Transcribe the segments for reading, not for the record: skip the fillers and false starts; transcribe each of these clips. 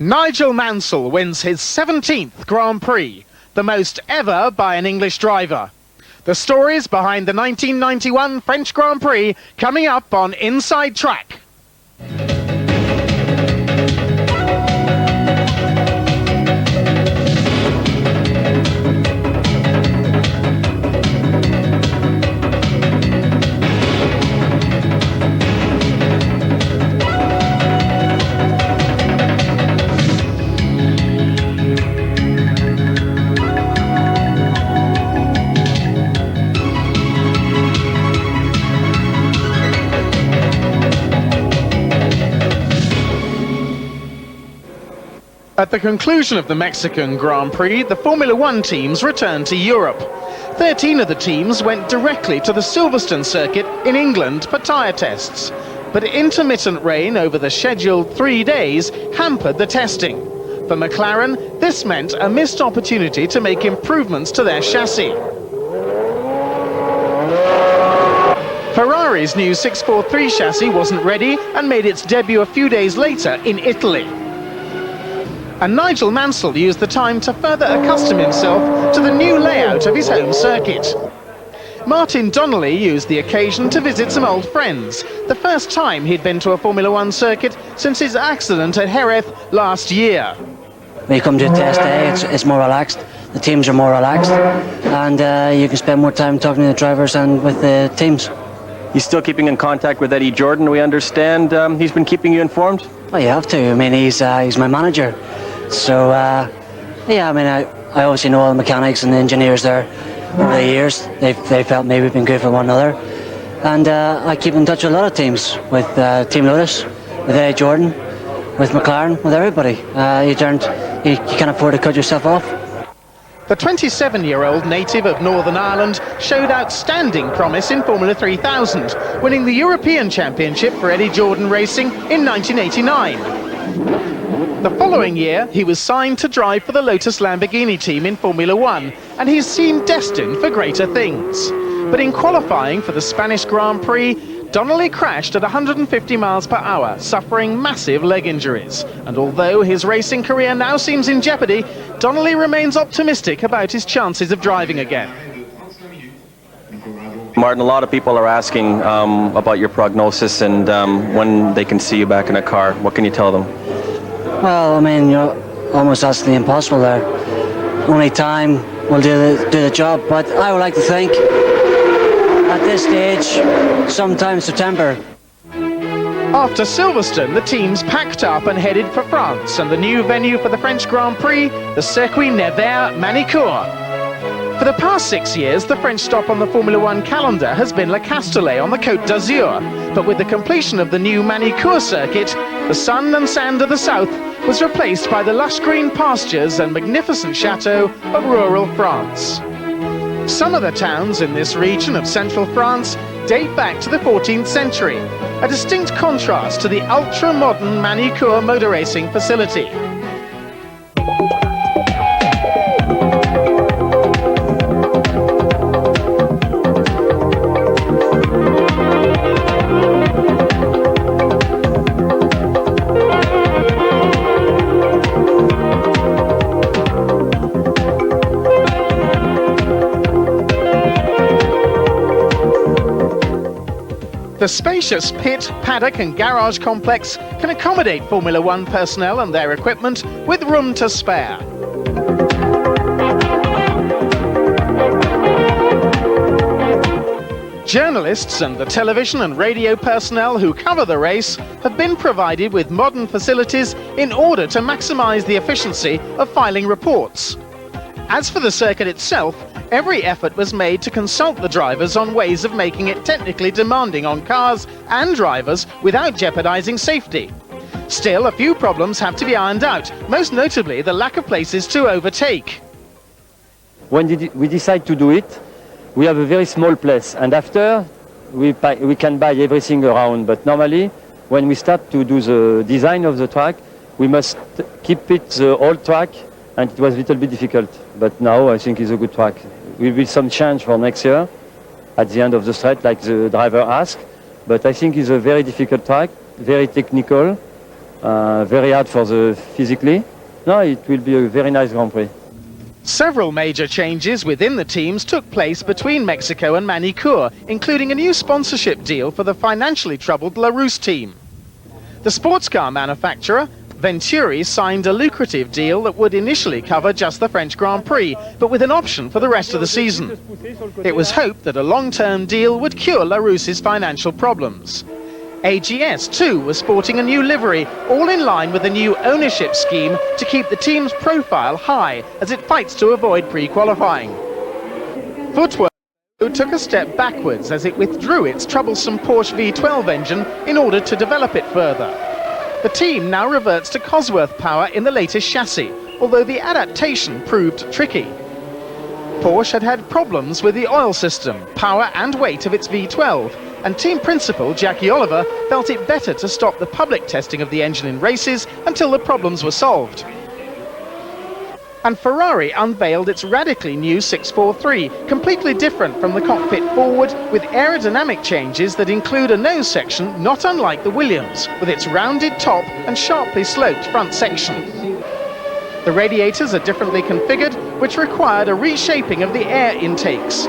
Nigel Mansell wins his 17th Grand Prix, the most ever by an English driver. The stories behind the 1991 French Grand Prix coming up on Inside Track. At the conclusion of the Mexican Grand Prix, the Formula One teams returned to Europe. 13 of the teams went directly to the Silverstone circuit in England for tyre tests. But intermittent rain over the scheduled 3 days hampered the testing. For McLaren, this meant a missed opportunity to make improvements to their chassis. Ferrari's new 643 chassis wasn't ready and made its debut a few days later in Italy. And Nigel Mansell used the time to further accustom himself to the new layout of his home circuit. Martin Donnelly used the occasion to visit some old friends, the first time he'd been to a Formula One circuit since his accident at Jerez last year. When you come to a test day, it's more relaxed, the teams are more relaxed, and you can spend more time talking to the drivers and with the teams. You're still keeping in contact with Eddie Jordan, we understand. He's been keeping you informed? Well, you have to. I mean, he's my manager. So, yeah, I mean, I obviously know all the mechanics and the engineers there over the years. They felt maybe we've been good for one another. And I keep in touch with a lot of teams, with Team Lotus, with Eddie Jordan, with McLaren, with everybody. You can't afford to cut yourself off. The 27-year-old native of Northern Ireland showed outstanding promise in Formula 3000, winning the European Championship for Eddie Jordan Racing in 1989. The following year, he was signed to drive for the Lotus Lamborghini team in Formula One, and he's seemed destined for greater things. But in qualifying for the Spanish Grand Prix, Donnelly crashed at 150 miles per hour, suffering massive leg injuries. And although his racing career now seems in jeopardy, Donnelly remains optimistic about his chances of driving again. Martin, a lot of people are asking about your prognosis and when they can see you back in a car. What can you tell them? Well, I mean, you're almost asking the impossible there. Only time will do the job, but I would like to think at this stage, sometime September. After Silverstone, the teams packed up and headed for France, and the new venue for the French Grand Prix, the Circuit Nevers Magny-Cours. For the past 6 years, the French stop on the Formula One calendar has been Le Castellet on the Côte d'Azur, but with the completion of the new Magny-Cours circuit, the sun and sand of the south was replaced by the lush green pastures and magnificent chateaux of rural France. Some of the towns in this region of central France date back to the 14th century, a distinct contrast to the ultra-modern Magny-Cours motor racing facility. The spacious pit, paddock and garage complex can accommodate Formula One personnel and their equipment with room to spare. Journalists and the television and radio personnel who cover the race have been provided with modern facilities in order to maximize the efficiency of filing reports. As for the circuit itself, every effort was made to consult the drivers on ways of making it technically demanding on cars and drivers without jeopardizing safety. Still, a few problems have to be ironed out, most notably the lack of places to overtake. When we decide to do it, we have a very small place, and after we can buy everything around. But normally, when we start to do the design of the track, we must keep it the old track, and it was a little bit difficult. But now I think it's a good track. Will be some change for next year at the end of the straight, like the driver asked. But I think it's a very difficult track, very technical, very hard for the physically. No, it will be a very nice Grand Prix. Several major changes within the teams took place between Mexico and Magny-Cours, including a new sponsorship deal for the financially troubled Larousse team. The sports car manufacturer, Venturi, signed a lucrative deal that would initially cover just the French Grand Prix, but with an option for the rest of the season. It was hoped that a long-term deal would cure Larousse's financial problems. AGS too was sporting a new livery, all in line with a new ownership scheme to keep the team's profile high as it fights to avoid pre-qualifying. Footwear took a step backwards as it withdrew its troublesome Porsche V12 engine in order to develop it further. The team now reverts to Cosworth power in the latest chassis, although the adaptation proved tricky. Porsche had had problems with the oil system, power and weight of its V12, and team principal Jackie Oliver felt it better to stop the public testing of the engine in races until the problems were solved. And Ferrari unveiled its radically new 643, completely different from the cockpit forward, with aerodynamic changes that include a nose section not unlike the Williams, with its rounded top and sharply sloped front section. The radiators are differently configured, which required a reshaping of the air intakes.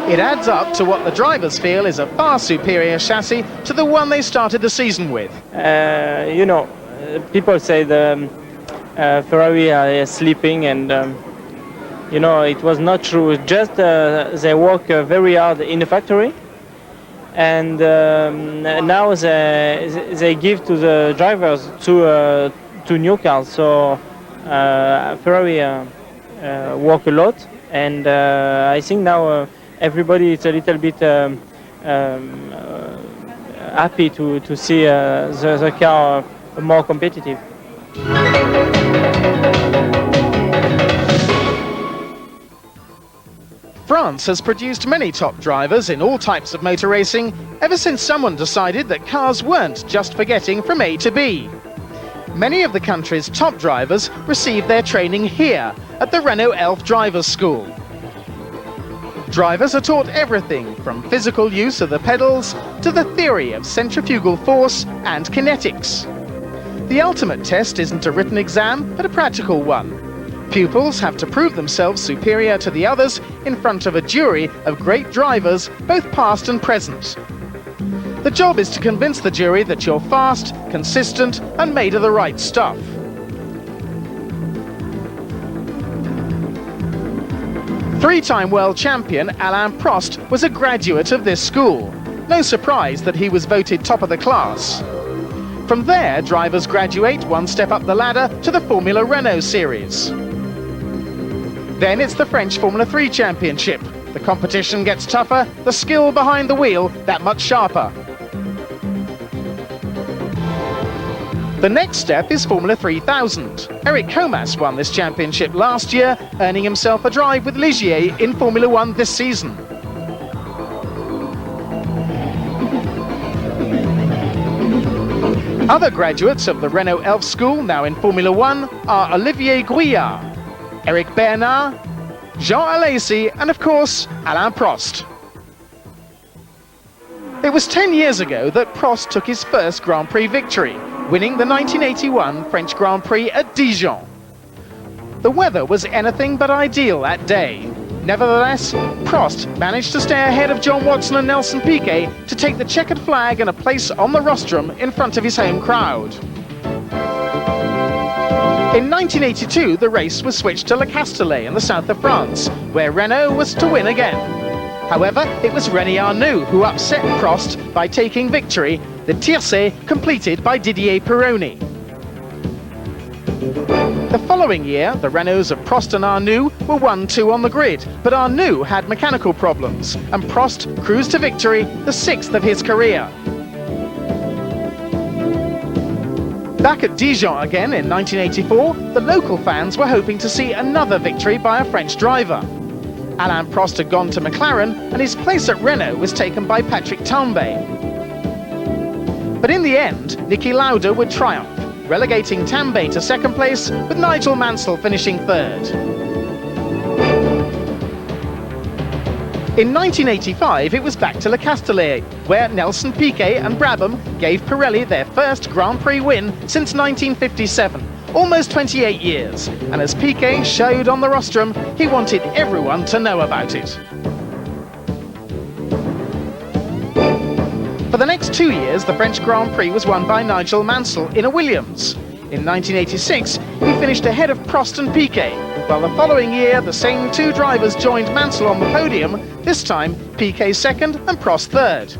It adds up to what the drivers feel is a far superior chassis to the one they started the season with. People say the Ferrari are sleeping, and it was not true. Just they work very hard in the factory, and now they give to the drivers to new cars. So Ferrari work a lot, and I think now everybody is a little bit happy to see the car more competitive. France has produced many top drivers in all types of motor racing ever since someone decided that cars weren't just for getting from A to B. Many of the country's top drivers received their training here at the Renault Elf Drivers School. Drivers are taught everything from physical use of the pedals to the theory of centrifugal force and kinetics. The ultimate test isn't a written exam, but a practical one. Pupils have to prove themselves superior to the others in front of a jury of great drivers, both past and present. The job is to convince the jury that you're fast, consistent, and made of the right stuff. Three-time world champion Alainprost was a graduate of this school. No surprise that he was voted top of the class. From there, drivers graduate one step up the ladder to the Formula Renault series. Then it's the French Formula 3 Championship. The competition gets tougher, the skill behind the wheel that much sharper. The next step is Formula 3000. Eric Comas won this championship last year, earning himself a drive with Ligier in Formula 1 this season. Other graduates of the Renault Elf School now in Formula 1 are Olivier Gouillard, Eric Bernard, Jean Alesi, and of course, Alain Prost. It was 10 years ago that Prost took his first Grand Prix victory, winning the 1981 French Grand Prix at Dijon. The weather was anything but ideal that day. Nevertheless, Prost managed to stay ahead of John Watson and Nelson Piquet to take the checkered flag and a place on the rostrum in front of his home crowd. In 1982, the race was switched to Le Castellet in the south of France, where Renault was to win again. However, it was René Arnoux who upset Prost by taking victory, the tiercé completed by Didier Pironi. The following year, the Renaults of Prost and Arnoux were 1-2 on the grid, but Arnoux had mechanical problems, and Prost cruised to victory, the sixth of his career. Back at Dijon again in 1984, the local fans were hoping to see another victory by a French driver. Alain Prost had gone to McLaren, and his place at Renault was taken by Patrick Tambay. But in the end, Niki Lauda would triumph, relegating Tambay to second place, with Nigel Mansell finishing third. In 1985, it was back to Le Castellet, where Nelson Piquet and Brabham gave Pirelli their first Grand Prix win since 1957, almost 28 years. And as Piquet showed on the rostrum, he wanted everyone to know about it. For the next 2 years, the French Grand Prix was won by Nigel Mansell in a Williams. In 1986, he finished ahead of Prost and Piquet, while the following year the same two drivers joined Mansell on the podium, this time Piquet second and Prost third.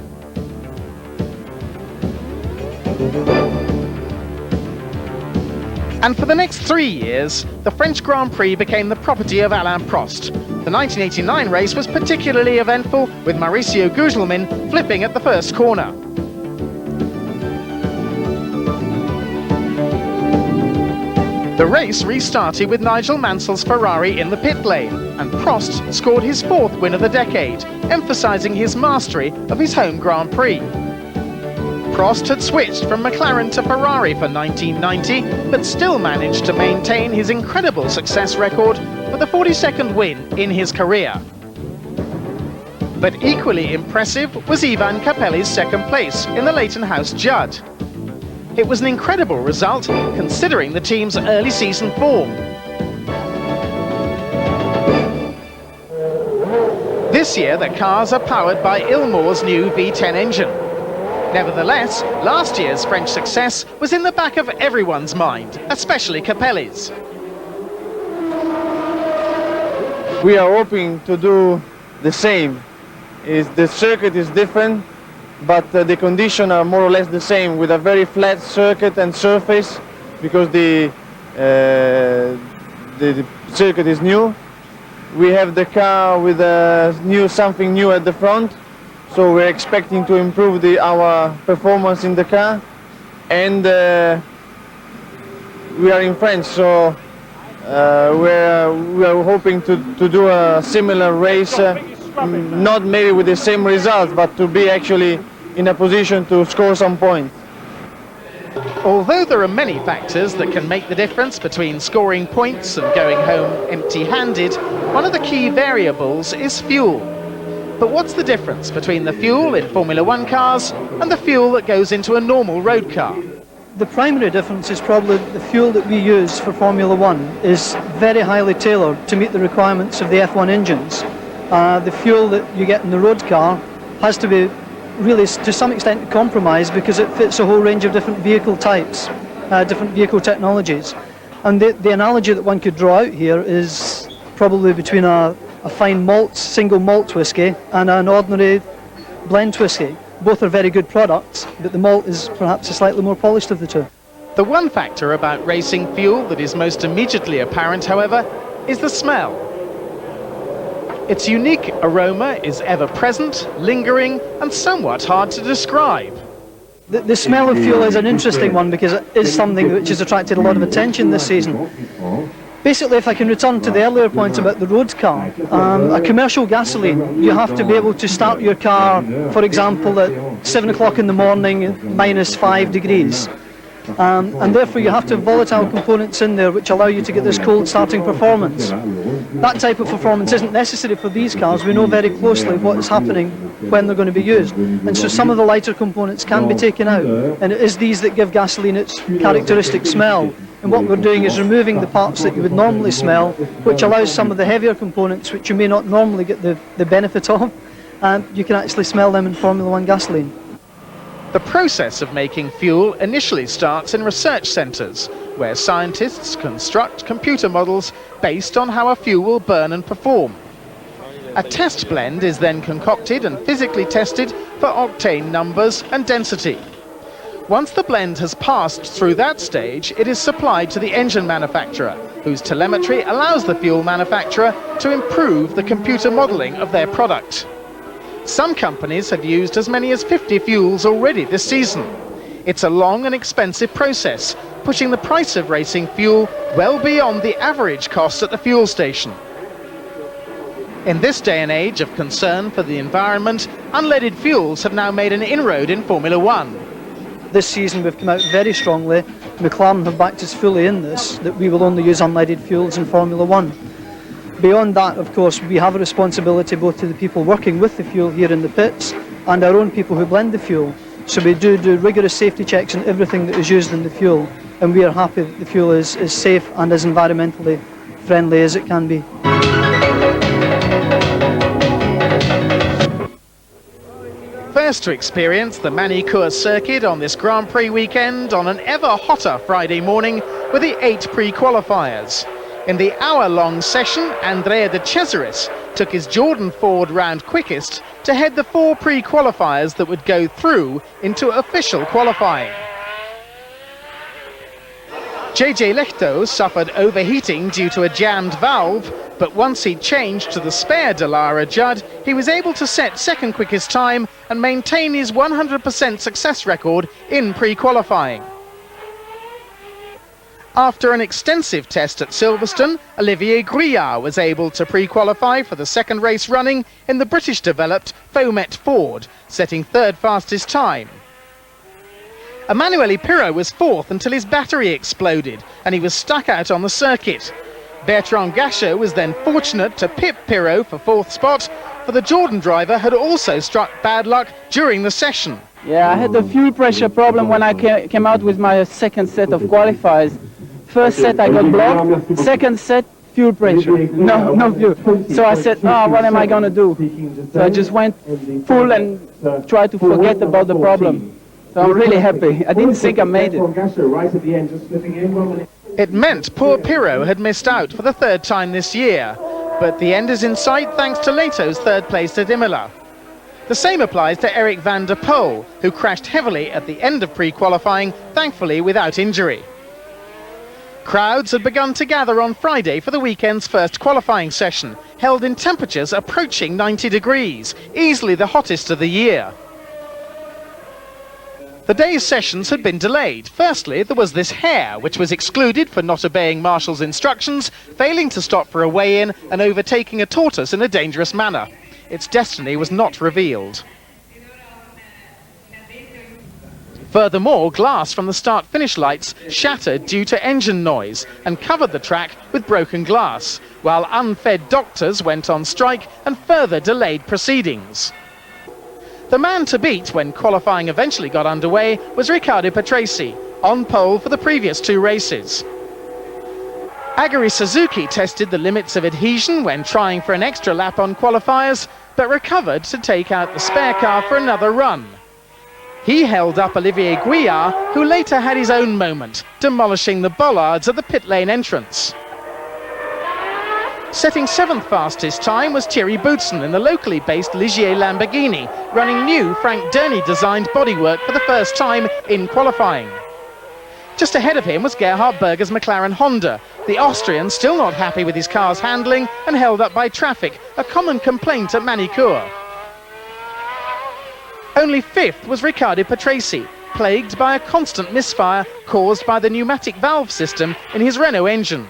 And for the next 3 years, the French Grand Prix became the property of Alain Prost. The 1989 race was particularly eventful, with Mauricio Gugelmin flipping at the first corner. The race restarted with Nigel Mansell's Ferrari in the pit lane, and Prost scored his fourth win of the decade, emphasising his mastery of his home Grand Prix. Prost had switched from McLaren to Ferrari for 1990, but still managed to maintain his incredible success record for the 42nd win in his career. But equally impressive was Ivan Capelli's second place in the Leighton House Judd. It was an incredible result, considering the team's early season form. This year, the cars are powered by Ilmore's new V10 engine. Nevertheless, last year's French success was in the back of everyone's mind, especially Capelli's. We are hoping to do the same. The circuit is different, but the conditions are more or less the same, with a very flat circuit and surface, because the circuit is new. We have the car with something new at the front, so we're expecting to improve our performance in the car. And we are in France, so we are hoping to do a similar race. Not maybe with the same results, but to be actually in a position to score some points. Although there are many factors that can make the difference between scoring points and going home empty-handed, one of the key variables is fuel. But what's the difference between the fuel in Formula One cars and the fuel that goes into a normal road car? The primary difference is probably the fuel that we use for Formula One is very highly tailored to meet the requirements of the F1 engines. The fuel that you get in the road car has to be really to some extent compromised, because it fits a whole range of different vehicle types, different vehicle technologies. And the analogy that one could draw out here is probably between a fine malt, single malt whisky and an ordinary blend whisky. Both are very good products, but the malt is perhaps a slightly more polished of the two. The one factor about racing fuel that is most immediately apparent, however, is the smell. Its unique aroma is ever present, lingering, and somewhat hard to describe. The smell of fuel is an interesting one, because it is something which has attracted a lot of attention this season. Basically, if I can return to the earlier point about the road car, a commercial gasoline, you have to be able to start your car, for example, at 7 o'clock in the morning, minus 5 degrees. And therefore you have to have volatile components in there which allow you to get this cold starting performance. That type of performance isn't necessary for these cars. We know very closely what is happening when they're going to be used, and so some of the lighter components can be taken out, and it is these that give gasoline its characteristic smell. And what we're doing is removing the parts that you would normally smell, which allows some of the heavier components which you may not normally get the benefit of, and you can actually smell them in Formula One gasoline. The process of making fuel initially starts in research centres, where scientists construct computer models based on how a fuel will burn and perform. A test blend is then concocted and physically tested for octane numbers and density. Once the blend has passed through that stage, it is supplied to the engine manufacturer, whose telemetry allows the fuel manufacturer to improve the computer modelling of their product. Some companies have used as many as 50 fuels already this season. It's a long and expensive process, pushing the price of racing fuel well beyond the average cost at the fuel station. In this day and age of concern for the environment, unleaded fuels have now made an inroad in Formula One. This season we've come out very strongly. McLaren have backed us fully in this, that we will only use unleaded fuels in Formula One. beyond that, of course, we have a responsibility both to the people working with the fuel here in the pits and our own people who blend the fuel. So we do rigorous safety checks on everything that is used in the fuel, and we are happy that the fuel is safe and as environmentally friendly as it can be. First to experience the Magny-Cours circuit on this Grand Prix weekend on an ever hotter Friday morning were the 8 pre-qualifiers. In the hour-long session, Andrea de Cesaris took his Jordan Ford round quickest to head the 4 pre-qualifiers that would go through into official qualifying. JJ Lechto suffered overheating due to a jammed valve, but once he changed to the spare Dallara Judd, he was able to set second quickest time and maintain his 100% success record in pre-qualifying. After an extensive test at Silverstone, Olivier Grouillard was able to pre-qualify for the second race running in the British-developed Fomet Ford, setting third fastest time. Emanuele Pirro was fourth until his battery exploded and he was stuck out on the circuit. Bertrand Gachot was then fortunate to pip Pirro for fourth spot, for the Jordan driver had also struck bad luck during the session. Yeah, I had a fuel pressure problem when I came out with my second set of qualifiers. First set I got blocked, second set fuel pressure, no fuel. So I said, what am I going to do? So I just went full and tried to forget about the problem. So I'm really happy. I didn't think I made it. It meant poor Pirro had missed out for the third time this year, but the end is in sight thanks to Leto's third place at Imola. The same applies to Eric van der Poel, who crashed heavily at the end of pre-qualifying, thankfully without injury. Crowds had begun to gather on Friday for the weekend's first qualifying session, held in temperatures approaching 90 degrees, easily the hottest of the year. The day's sessions had been delayed. Firstly, there was this hare, which was excluded for not obeying Marshall's instructions, failing to stop for a weigh-in and overtaking a tortoise in a dangerous manner. Its destiny was not revealed. Furthermore, glass from the start-finish lights shattered due to engine noise and covered the track with broken glass, while unfed doctors went on strike and further delayed proceedings. The man to beat when qualifying eventually got underway was Riccardo Patrese, on pole for the previous 2 races. Aguri Suzuki tested the limits of adhesion when trying for an extra lap on qualifiers, but recovered to take out the spare car for another run. He held up Olivier Grouillard, who later had his own moment, demolishing the bollards at the pit lane entrance. Setting 7th fastest time was Thierry Boutsen in the locally based Ligier Lamborghini, running new Frank Derny designed bodywork for the first time in qualifying. Just ahead of him was Gerhard Berger's McLaren Honda, the Austrian still not happy with his car's handling and held up by traffic, a common complaint at Magny-Cours. Only 5th was Riccardo Patrese, plagued by a constant misfire caused by the pneumatic valve system in his Renault engine.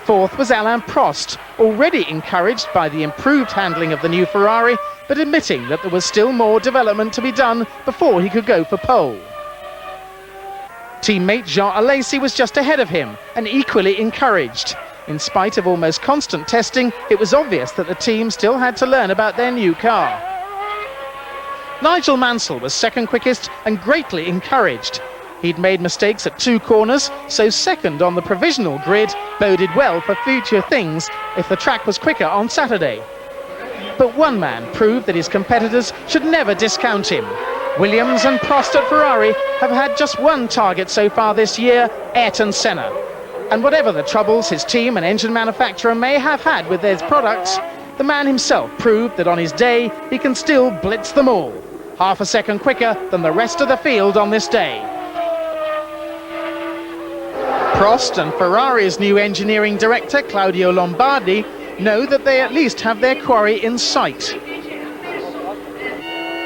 4th was alainprost, already encouraged by the improved handling of the new Ferrari, but admitting that there was still more development to be done before he could go for pole. Teammate Jean Alesi was just ahead of him and equally encouraged. In spite of almost constant testing, it was obvious that the team still had to learn about their new car. Nigel Mansell was second quickest and greatly encouraged. He'd made mistakes at 2 corners, so second on the provisional grid boded well for future things if the track was quicker on Saturday. But one man proved that his competitors should never discount him. Williams and Prost at Ferrari have had just one target so far this year, Ayrton Senna. And whatever the troubles his team and engine manufacturer may have had with their products, the man himself proved that on his day he can still blitz them all, half a second quicker than the rest of the field on this day. Prost and Ferrari's new engineering director, Claudio Lombardi, know that they at least have their quarry in sight.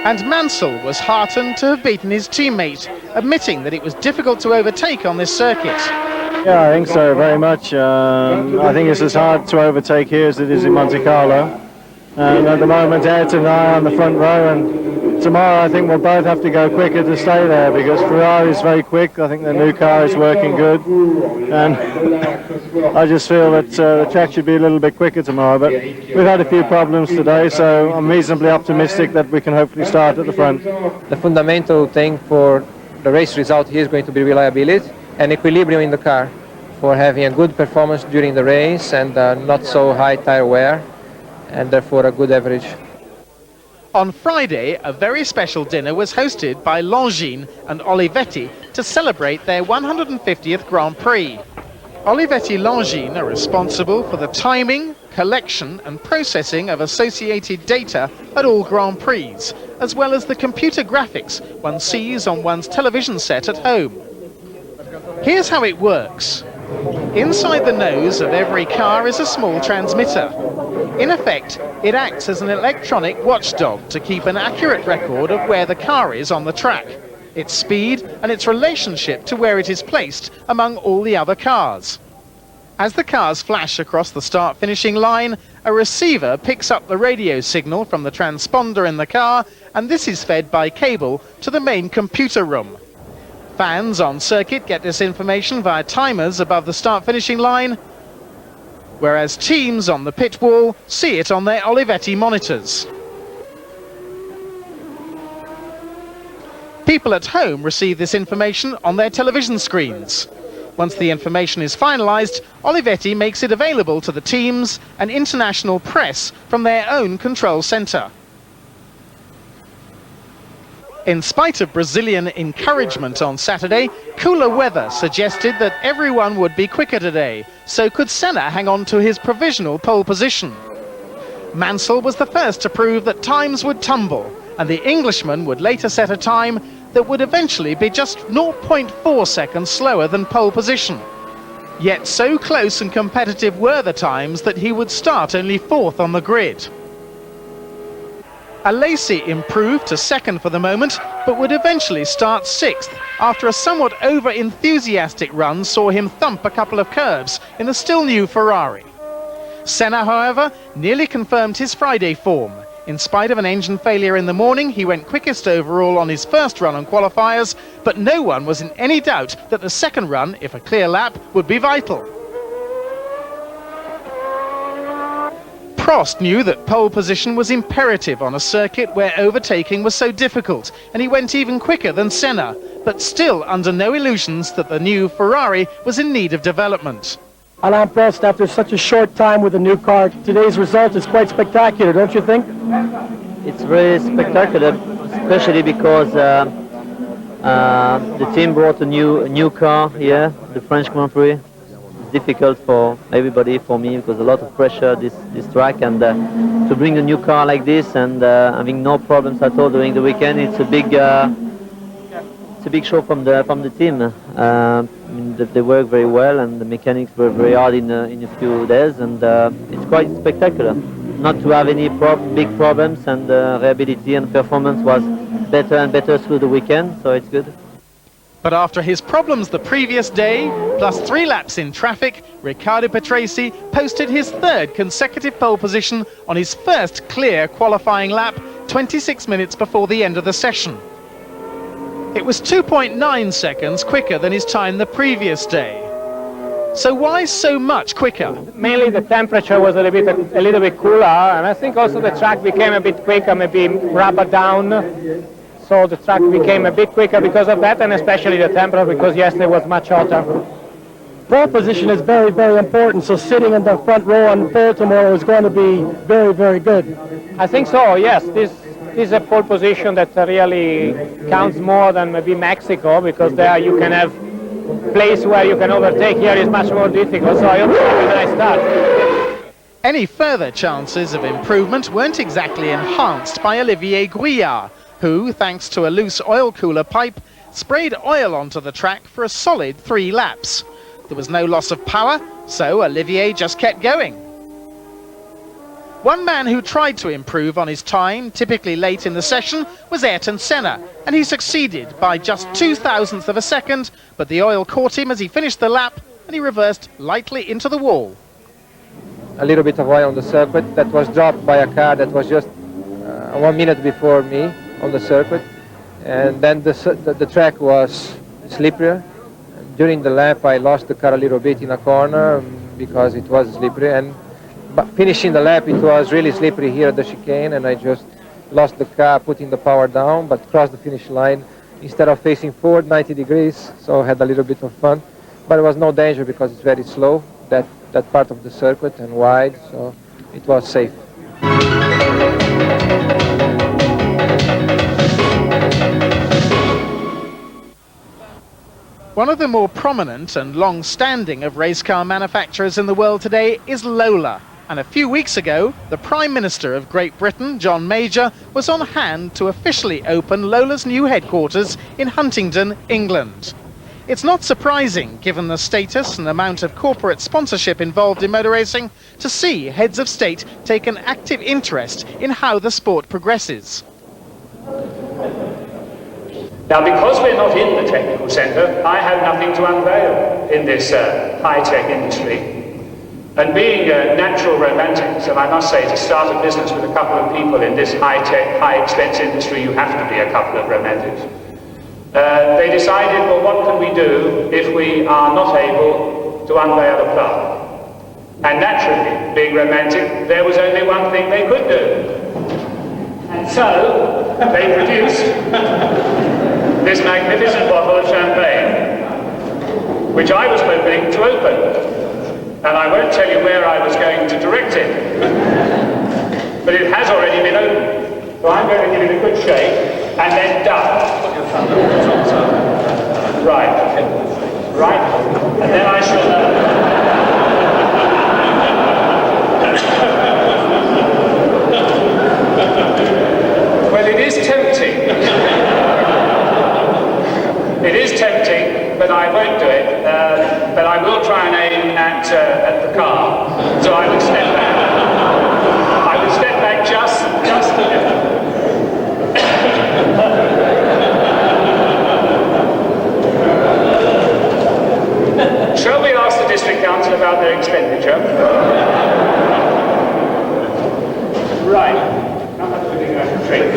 And Mansell was heartened to have beaten his teammate, admitting that it was difficult to overtake on this circuit. Yeah, I think so, very much. I think it's as hard to overtake here as it is in Monte Carlo. And at the moment, Ayrton and I are on the front row, and tomorrow I think we'll both have to go quicker to stay there, because Ferrari is very quick. I think the new car is working good, and I just feel that the track should be a little bit quicker tomorrow. But we've had a few problems today, so I'm reasonably optimistic that we can hopefully start at the front. The fundamental thing for the race result here is going to be reliability and equilibrium in the car, for having a good performance during the race and not so high tire wear, and therefore a good average. On Friday, a very special dinner was hosted by Longines and Olivetti to celebrate their 150th Grand Prix. Olivetti Longines are responsible for the timing, collection and processing of associated data at all Grand Prix, as well as the computer graphics one sees on one's television set at home. Here's how it works. Inside the nose of every car is a small transmitter. In effect, it acts as an electronic watchdog to keep an accurate record of where the car is on the track, its speed and its relationship to where it is placed among all the other cars. As the cars flash across the start-finishing line, a receiver picks up the radio signal from the transponder in the car, and this is fed by cable to the main computer room. Fans on circuit get this information via timers above the start-finishing line, whereas teams on the pit wall see it on their Olivetti monitors. People at home receive this information on their television screens. Once the information is finalised, Olivetti makes it available to the teams and international press from their own control centre. In spite of Brazilian encouragement on Saturday, cooler weather suggested that everyone would be quicker today, so could Senna hang on to his provisional pole position? Mansell was the first to prove that times would tumble, and the Englishman would later set a time that would eventually be just 0.4 seconds slower than pole position. Yet so close and competitive were the times that he would start only fourth on the grid. Alesi improved to second for the moment, but would eventually start sixth after a somewhat over-enthusiastic run saw him thump a couple of curbs in the still new Ferrari. Senna, however, nearly confirmed his Friday form. In spite of an engine failure in the morning, he went quickest overall on his first run on qualifiers, but no one was in any doubt that the second run, if a clear lap, would be vital. Prost knew that pole position was imperative on a circuit where overtaking was so difficult, and he went even quicker than Senna, but still under no illusions that the new Ferrari was in need of development. Alainprost, after such a short time with a new car, today's result is quite spectacular, don't you think? It's very spectacular, especially because the team brought a new car here, the French Grand Prix. Difficult for everybody, for me, because a lot of pressure this track, and to bring a new car like this and having no problems at all during the weekend, it's a big show from the team. I mean, they work very well, and the mechanics were very hard in a few days, and it's quite spectacular. Not to have any big problems, and reliability and performance was better and better through the weekend, so it's good. But after his problems the previous day, plus 3 laps in traffic, Riccardo Patrese posted his third consecutive pole position on his first clear qualifying lap, 26 minutes before the end of the session. It was 2.9 seconds quicker than his time the previous day. So why so much quicker? Mainly the temperature was a little bit cooler, and I think also the track became a bit quicker, maybe rubber down. So the track became a bit quicker because of that, and especially the temperature, because yesterday was much hotter. Pole position is very, very important, so sitting in the front row on pole tomorrow is going to be very, very good. I think so, yes. This is a pole position that really counts more than maybe Mexico, because there you can have place where you can overtake. Here is much more difficult, so I hope to have a nice start. Any further chances of improvement weren't exactly enhanced by Olivier Gouillard, who, thanks to a loose oil cooler pipe, sprayed oil onto the track for a solid 3 laps. There was no loss of power, so Olivier just kept going. One man who tried to improve on his time, typically late in the session, was Ayrton Senna, and he succeeded by just 0.02 of a second, but the oil caught him as he finished the lap, and he reversed lightly into the wall. A little bit of oil on the circuit that was dropped by a car that was just 1 minute before me. on the circuit. And then the track was slipperier. During the lap, I lost the car a little bit in a corner because it was slippery. And finishing the lap, it was really slippery here at the chicane, and I just lost the car, putting the power down, but crossed the finish line instead of facing forward 90 degrees. So I had a little bit of fun, but there was no danger because it's very slow, that part of the circuit, and wide, so it was safe. One of the more prominent and long-standing of race car manufacturers in the world today is Lola. And a few weeks ago, the Prime Minister of Great Britain, John Major, was on hand to officially open Lola's new headquarters in Huntingdon, England. It's not surprising, given the status and amount of corporate sponsorship involved in motor racing, to see heads of state take an active interest in how the sport progresses. Now, because we're not in the technical centre, I have nothing to unveil in this high-tech industry. And being natural romantics, and I must say, to start a business with a couple of people in this high-tech, high-expense industry, you have to be a couple of romantics. They decided, well, what can we do if we are not able to unveil a plant? And naturally, being romantic, there was only one thing they could do. And so, they produced this magnificent bottle of champagne, which I was hoping to open. And I won't tell you where I was going to direct it, but it has already been opened. So I'm going to give it a good shake and then dump. Right. Right. And then I shall well, it is tempting. It is tempting, but I won't do it. But I will try and aim at the car. So I will step back. I will step back just a little. Shall we ask the district council about their expenditure? Right. How much do you think I can drink?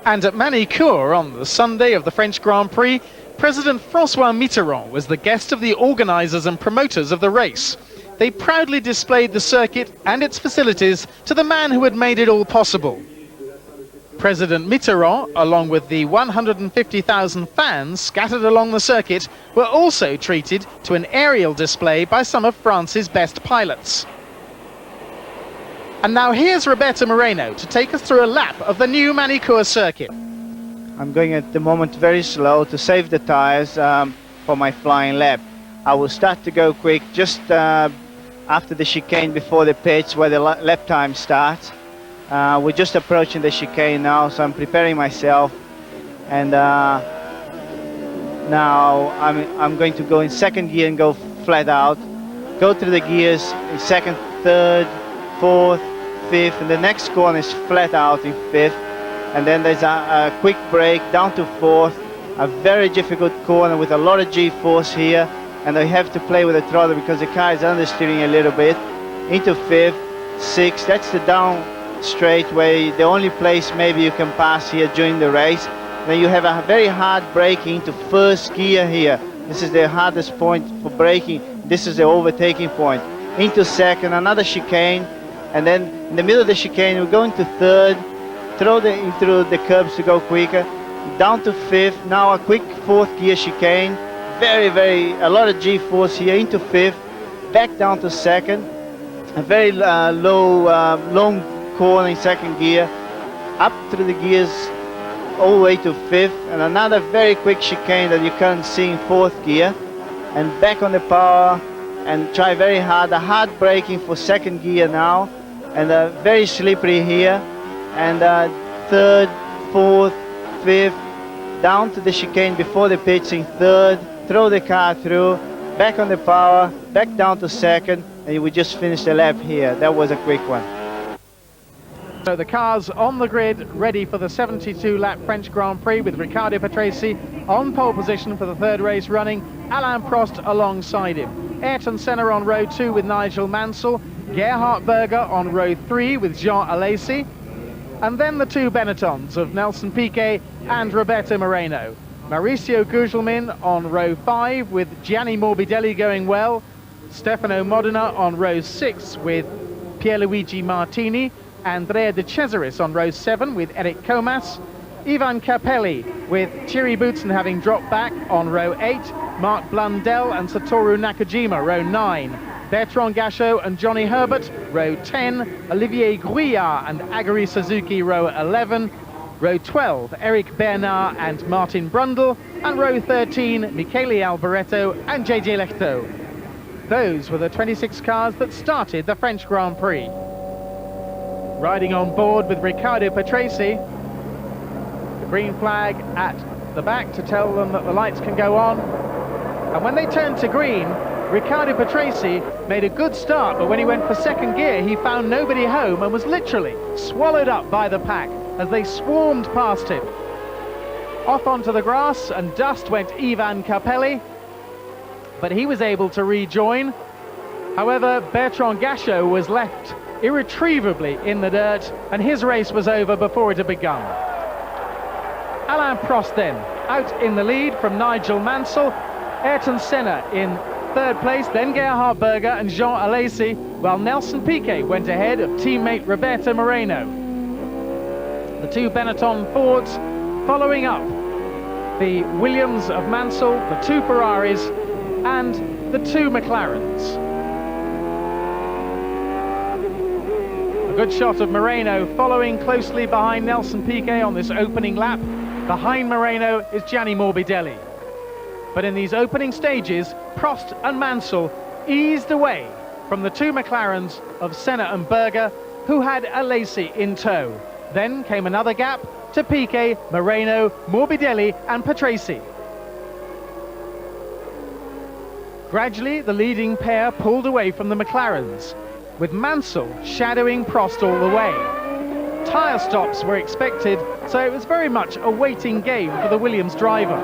And at Magny-Cours on the Sunday of the French Grand Prix, President François Mitterrand was the guest of the organisers and promoters of the race. They proudly displayed the circuit and its facilities to the man who had made it all possible. President Mitterrand, along with the 150,000 fans scattered along the circuit, were also treated to an aerial display by some of France's best pilots. And now here's Roberto Moreno to take us through a lap of the new Magny-Cours circuit. I'm going at the moment very slow to save the tires for my flying lap. I will start to go quick just after the chicane before the pitch where the lap time starts. We're just approaching the chicane now, so I'm preparing myself. And now I'm going to go in second gear and go flat out. Go through the gears in second, third, fourth, fifth, and the next corner is flat out in fifth. And then there's a quick break down to fourth, a very difficult corner with a lot of G-force here, and I have to play with the throttle because the car is understeering a little bit. Into fifth, sixth, that's the down straight where the only place maybe you can pass here during the race. Then you have a very hard braking into first gear here. This is the hardest point for braking. This is the overtaking point. Into second, another chicane, and then in the middle of the chicane we're going to third, into the curbs to go quicker, down to fifth, now a quick fourth gear chicane, a lot of G-force here, into fifth, back down to second, a very long corner in second gear, up through the gears all the way to fifth, and another very quick chicane that you can't see in fourth gear, and back on the power, and try very hard, a hard braking for second gear now, and very slippery here, and third, fourth, fifth, down to the chicane before the pitch in third, throw the car through, back on the power, back down to second, and we just finished the lap here. That was a quick one. So the cars on the grid, ready for the 72-lap French Grand Prix, with Riccardo Patrese on pole position for the third race running, Alain Prost alongside him. Ayrton Senna on row 2 with Nigel Mansell, Gerhard Berger on row 3 with Jean Alesi, and then the two Benettons of Nelson Piquet and Roberto Moreno. Mauricio Gugelmin on row 5 with Gianni Morbidelli going well, Stefano Modena on row 6 with Pierluigi Martini, Andrea De Cesaris on row 7 with Eric Comas, Ivan Capelli with Thierry Boutsen having dropped back on row 8, Mark Blundell and Satoru Nakajima row 9, Bertrand Gachot and Johnny Herbert row 10, Olivier Grouillard and Aguri Suzuki row 11, row 12 Eric Bernard and Martin Brundle, and row 13 Michele Alboreto and JJ Lehto. Those were the 26 cars that started the French Grand Prix. Riding on board with Riccardo Patrese, the green flag at the back to tell them that the lights can go on. And when they turned to green, Riccardo Patrese made a good start, but when he went for second gear, he found nobody home and was literally swallowed up by the pack as they swarmed past him. Off onto the grass and dust went Ivan Capelli, but he was able to rejoin. However, Bertrand Gachot was left irretrievably in the dirt, and his race was over before it had begun. Alain Prost then out in the lead from Nigel Mansell, Ayrton Senna in third place, then Gerhard Berger and Jean Alesi, while Nelson Piquet went ahead of teammate Roberto Moreno. The two Benetton Fords following up the Williams of Mansell, the two Ferraris and the two McLarens. Good shot of Moreno following closely behind Nelson Piquet on this opening lap. Behind Moreno is Gianni Morbidelli. But in these opening stages, Prost and Mansell eased away from the two McLarens of Senna and Berger, who had Alesi in tow. Then came another gap to Piquet, Moreno, Morbidelli and Patrese. Gradually, the leading pair pulled away from the McLarens, with Mansell shadowing Prost all the way. Tyre stops were expected, so it was very much a waiting game for the Williams driver.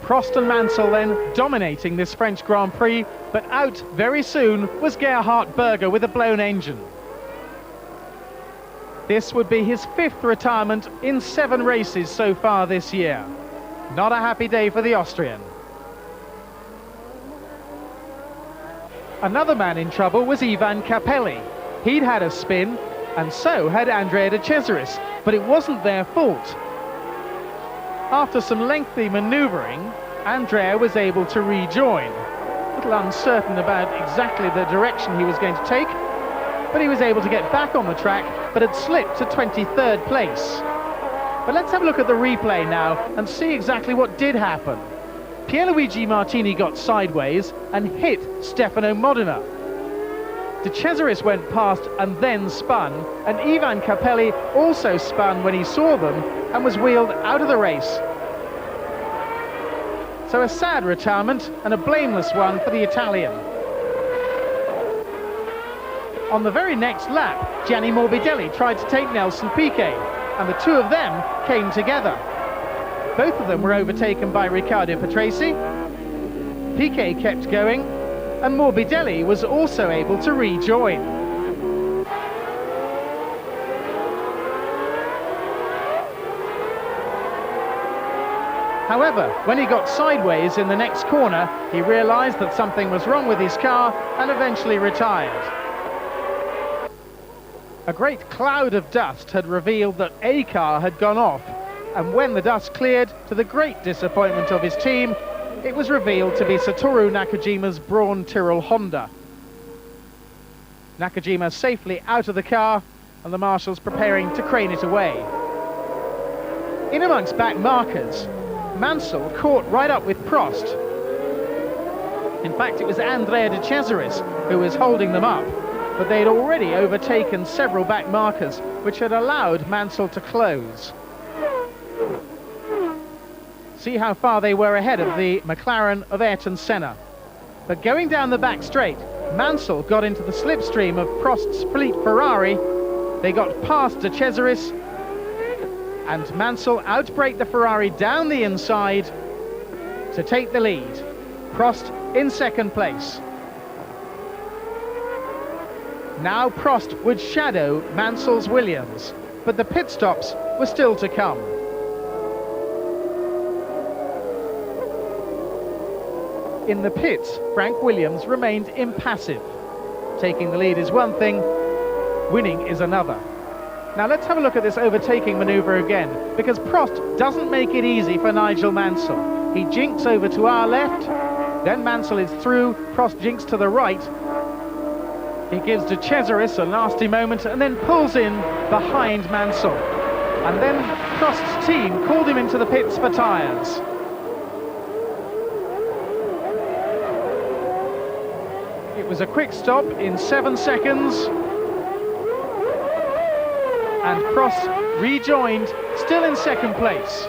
Prost and Mansell then dominating this French Grand Prix, but out very soon was Gerhard Berger with a blown engine. This would be his 5th retirement in 7 races so far this year. Not a happy day for the Austrian. Another man in trouble was Ivan Capelli. He'd had a spin, and so had Andrea De Cesaris, but it wasn't their fault. After some lengthy manoeuvring, Andrea was able to rejoin. A little uncertain about exactly the direction he was going to take, but he was able to get back on the track, but had slipped to 23rd place. But let's have a look at the replay now and see exactly what did happen. Pierluigi Martini got sideways and hit Stefano Modena. De Cesaris went past and then spun, and Ivan Capelli also spun when he saw them and was wheeled out of the race. So a sad retirement and a blameless one for the Italian. On the very next lap, Gianni Morbidelli tried to take Nelson Piquet, and the two of them came together. Both of them were overtaken by Riccardo Patrese. Piquet kept going, and Morbidelli was also able to rejoin. However, when he got sideways in the next corner, he realized that something was wrong with his car and eventually retired. A great cloud of dust had revealed that a car had gone off, and when the dust cleared, to the great disappointment of his team, it was revealed to be Satoru Nakajima's Braun Tyrrell Honda. Nakajima safely out of the car, and the marshals preparing to crane it away. In amongst back markers, Mansell caught right up with Prost. In fact, it was Andrea De Cesaris who was holding them up, but they'd already overtaken several back markers, which had allowed Mansell to close. See how far they were ahead of the McLaren of Ayrton Senna. But going down the back straight, Mansell got into the slipstream of Prost's fleet Ferrari. They got past De Cesaris, and Mansell outbraked the Ferrari down the inside to take the lead. Prost in second place. Now Prost would shadow Mansell's Williams, but the pit stops were still to come. In the pits, Frank Williams remained impassive. Taking the lead is one thing, winning is another. Now let's have a look at this overtaking manoeuvre again, because Prost doesn't make it easy for Nigel Mansell. He jinks over to our left, then Mansell is through, Prost jinks to the right. He gives De Cesaris a nasty moment and then pulls in behind Mansell. And then Prost's team called him into the pits for tyres. It was a quick stop in 7 seconds. And Prost rejoined, still in second place.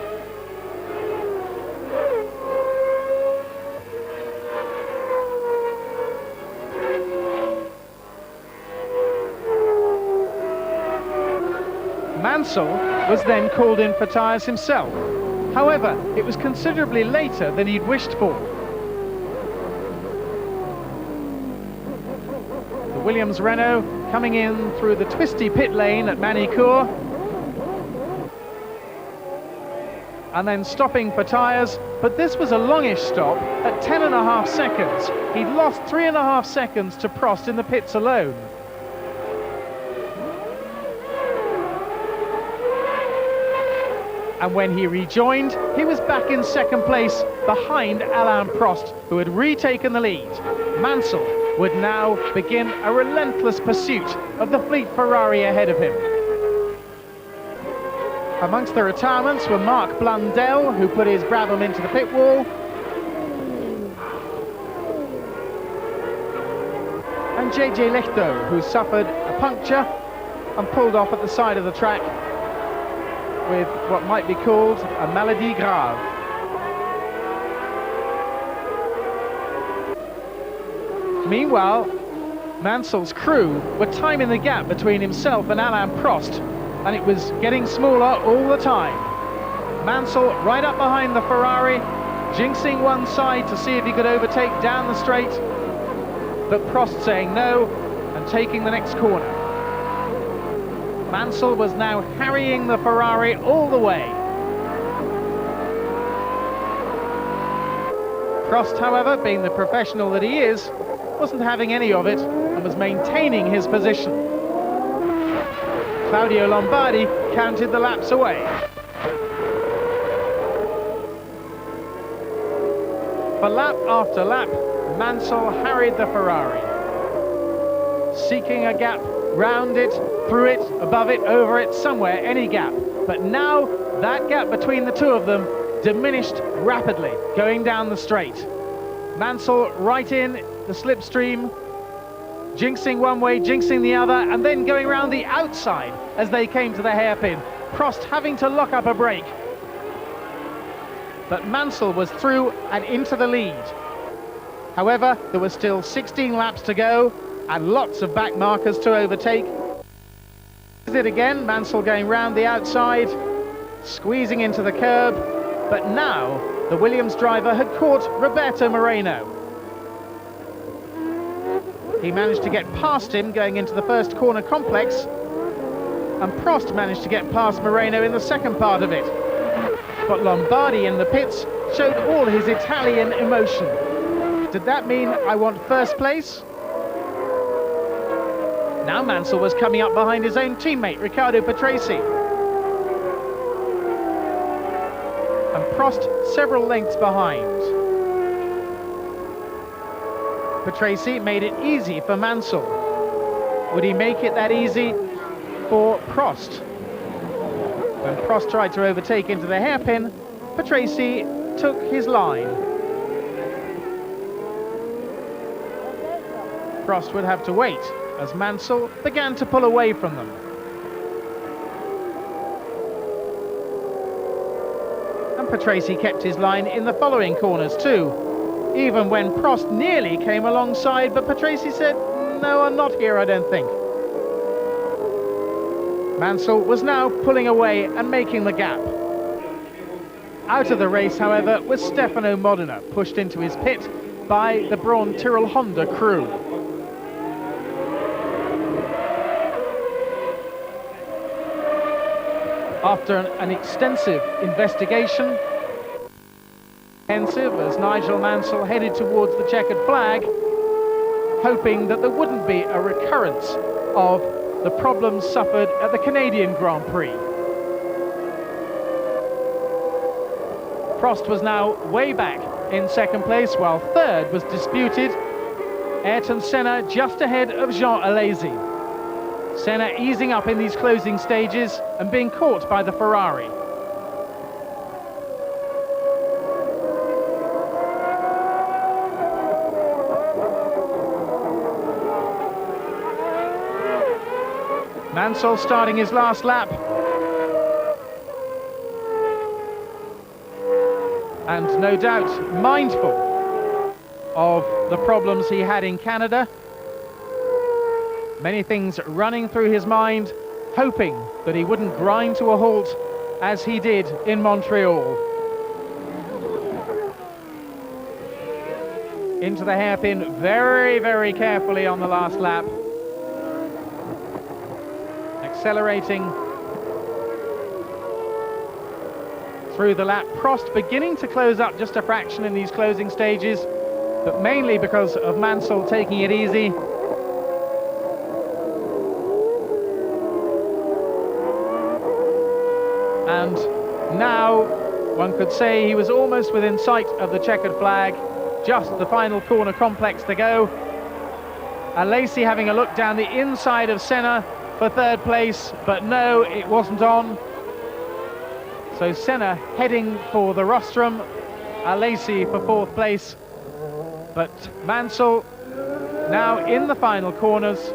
Mansell was then called in for tyres himself. However, it was considerably later than he'd wished for. The Williams Renault coming in through the twisty pit lane at Magny-Cours, and then stopping for tyres, but this was a longish stop at 10.5 seconds. He'd lost 3.5 seconds to Prost in the pits alone. And when he rejoined, he was back in second place behind Alain Prost, who had retaken the lead. Mansell would now begin a relentless pursuit of the fleet Ferrari ahead of him. Amongst the retirements were Mark Blundell, who put his Brabham into the pit wall, and JJ Lechto, who suffered a puncture and pulled off at the side of the track with what might be called a maladie grave. Meanwhile, Mansell's crew were timing the gap between himself and Alain Prost, and it was getting smaller all the time. Mansell right up behind the Ferrari, jinxing one side to see if he could overtake down the straight, but Prost saying no and taking the next corner. Mansell was now harrying the Ferrari all the way. Prost, however, being the professional that he is, wasn't having any of it and was maintaining his position. Claudio Lombardi counted the laps away. For lap after lap, Mansell harried the Ferrari, seeking a gap, round it, through it, above it, over it, somewhere, any gap. But now that gap between the two of them diminished rapidly, going down the straight. Mansell right in the slipstream, jinxing one way, jinxing the other, and then going round the outside as they came to the hairpin. Prost having to lock up a brake. But Mansell was through and into the lead. However, there were still 16 laps to go and lots of back markers to overtake. It again, Mansell going round the outside, squeezing into the curb, but now the Williams driver had caught Roberto Moreno. He managed to get past him going into the first corner complex, and Prost managed to get past Moreno in the second part of it. But Lombardi in the pits showed all his Italian emotion. Did that mean I want first place? Now Mansell was coming up behind his own teammate, Riccardo Patrese. And Prost several lengths behind. Patrese made it easy for Mansell. Would he make it that easy for Prost? When Prost tried to overtake into the hairpin, Patrese took his line. Prost would have to wait as Mansell began to pull away from them. And Patrese kept his line in the following corners too. even when Prost nearly came alongside, but Patrese said, "No, I'm not here, I don't think." Mansell was now pulling away and making the gap. Out of the race, however, was Stefano Modena, pushed into his pit by the Braun Tyrrell Honda crew. After an extensive investigation, as Nigel Mansell headed towards the checkered flag, hoping that there wouldn't be a recurrence of the problems suffered at the Canadian Grand Prix. Prost was now way back in second place, while third was disputed. Ayrton Senna just ahead of Jean Alesi. Senna easing up in these closing stages and being caught by the Ferrari. Mansell starting his last lap. And no doubt mindful of the problems he had in Canada. Many things running through his mind, hoping that he wouldn't grind to a halt as he did in Montreal. Into the hairpin very, very carefully on the last lap. Accelerating through the lap. Prost beginning to close up just a fraction in these closing stages, but mainly because of Mansell taking it easy. And now one could say he was almost within sight of the checkered flag, just the final corner complex to go. Alesi having a look down the inside of Senna for third place, but no, it wasn't on. So Senna heading for the rostrum, Alesi for fourth place, but Mansell now in the final corners,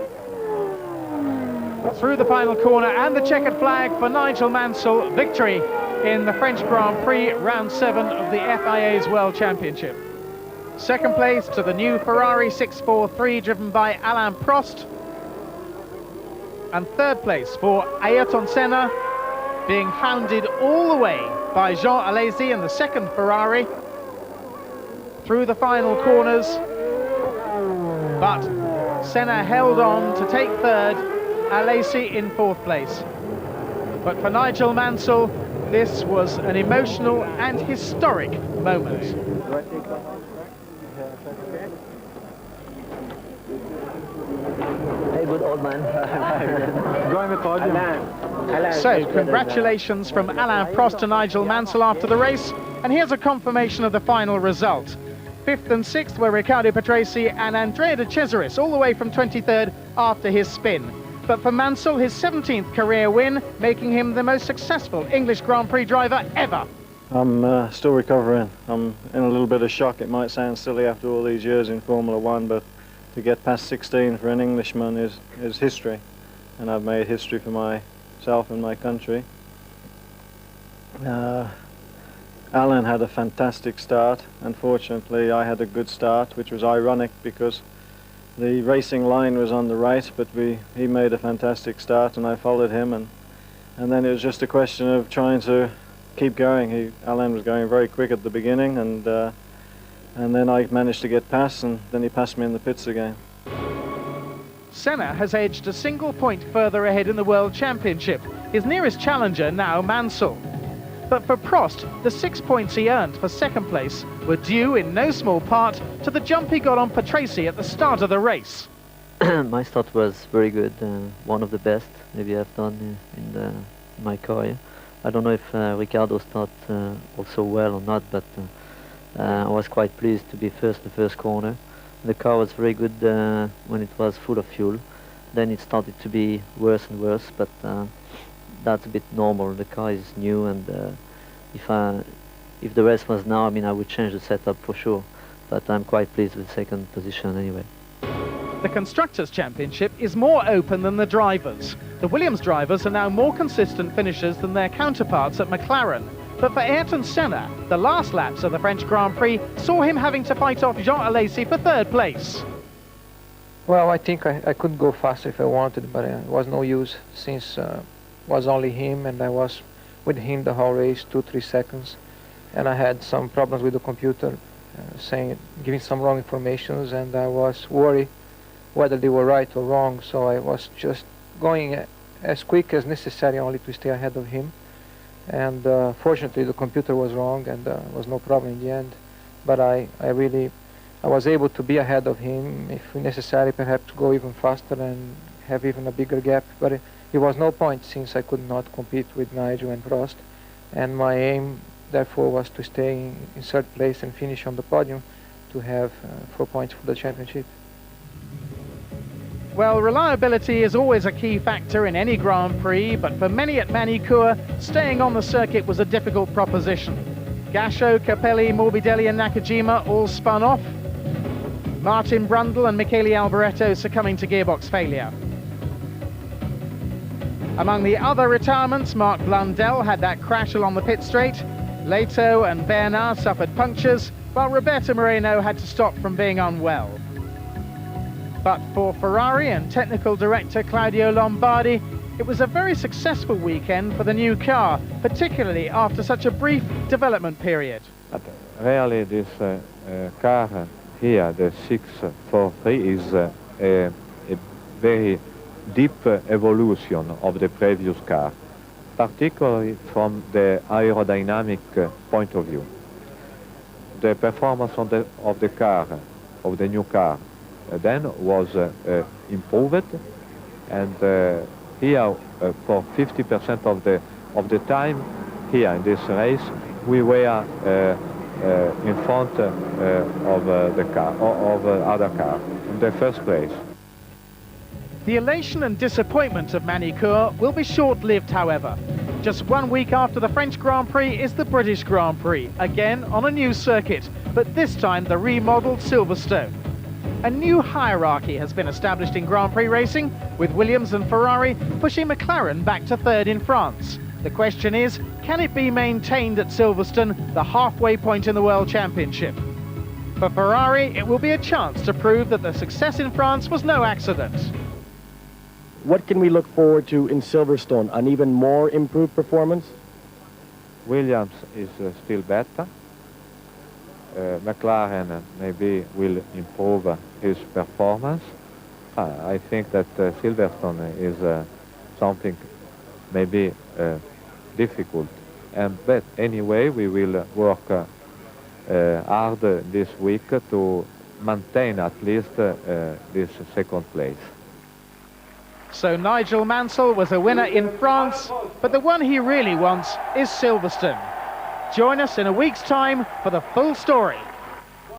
through the final corner, and the checkered flag for Nigel Mansell. Victory in the French Grand Prix, round 7 of the FIA's World Championship. Second place to the new Ferrari 643 driven by Alain Prost. And third place for Ayrton Senna, being hounded all the way by Jean Alesi in the second Ferrari through the final corners. But Senna held on to take third, Alesi in fourth place. But for Nigel Mansell, this was an emotional and historic moment. Hey, good old man. So, congratulations from Alain Prost to Nigel Mansell after the race. And here's a confirmation of the final result. 5th and 6th were Riccardo Patrese and Andrea De Cesaris, all the way from 23rd after his spin. But for Mansell, his 17th career win, making him the most successful English Grand Prix driver ever. I'm still recovering. I'm in a little bit of shock. It might sound silly after all these years in Formula One, but to get past 16 for an Englishman is history. And I've made history for myself and my country. Alain had a fantastic start. Unfortunately, I had a good start, which was ironic because the racing line was on the right, but he made a fantastic start and I followed him, and then it was just a question of trying to keep going. Alain was going very quick at the beginning, and then I managed to get past, and then he passed me in the pits again. Senna has edged a single point further ahead in the World Championship. His nearest challenger now Mansell. But for Prost, the 6 points he earned for second place were due in no small part to the jump he got on Patrese at the start of the race. My start was very good, one of the best maybe I've done in my career. I don't know if Riccardo started also well or not, but I was quite pleased to be first the first corner. The car was very good when it was full of fuel. Then it started to be worse and worse, but that's a bit normal. The car is new, and if the race was now, I mean, I would change the setup for sure. But I'm quite pleased with the second position anyway. The Constructors' Championship is more open than the drivers. The Williams drivers are now more consistent finishers than their counterparts at McLaren, But for Ayrton Senna, the last laps of the French Grand Prix saw him having to fight off Jean Alesi for third place. Well, I think I could go faster if I wanted, but it was no use since it was only him and I was with him the whole race, 2-3 seconds. And I had some problems with the computer, giving some wrong informations, and I was worried whether they were right or wrong, so I was just going as quick as necessary only to stay ahead of him. And fortunately the computer was wrong and there was no problem in the end. But I was able to be ahead of him, if necessary perhaps go even faster and have even a bigger gap. But it was no point since I could not compete with Nigel and Prost. And my aim therefore was to stay in third place and finish on the podium to have 4 points for the championship. Well, reliability is always a key factor in any Grand Prix, but for many at Magny-Cours, staying on the circuit was a difficult proposition. Gasho, Capelli, Morbidelli and Nakajima all spun off. Martin Brundle and Michele Alboreto succumbing to gearbox failure. Among the other retirements, Mark Blundell had that crash along the pit straight. Leto and Bernard suffered punctures, while Roberto Moreno had to stop from being unwell. But for Ferrari and technical director Claudio Lombardi, it was a very successful weekend for the new car, particularly after such a brief development period. But really this car here, the 643, is a very deep evolution of the previous car, particularly from the aerodynamic point of view. The performance of the car, of the new car, then was improved, and here for 50% of the time here in this race we were in front of the car, of other car, in the first place. The elation and disappointment of Magny-Cours will be short-lived, however. Just 1 week after the French Grand Prix is the British Grand Prix, again on a new circuit, but this time the remodeled Silverstone. A new hierarchy has been established in Grand Prix racing, with Williams and Ferrari pushing McLaren back to third in France. The question is, can it be maintained at Silverstone, the halfway point in the World Championship? For Ferrari, it will be a chance to prove that the success in France was no accident. What can we look forward to in Silverstone? An even more improved performance? Williams is still better. McLaren maybe will improve his performance. I think that Silverstone is something maybe difficult. But anyway, we will work hard this week to maintain at least this second place. So Nigel Mansell was a winner in France, but the one he really wants is Silverstone. Join us in a week's time for the full story.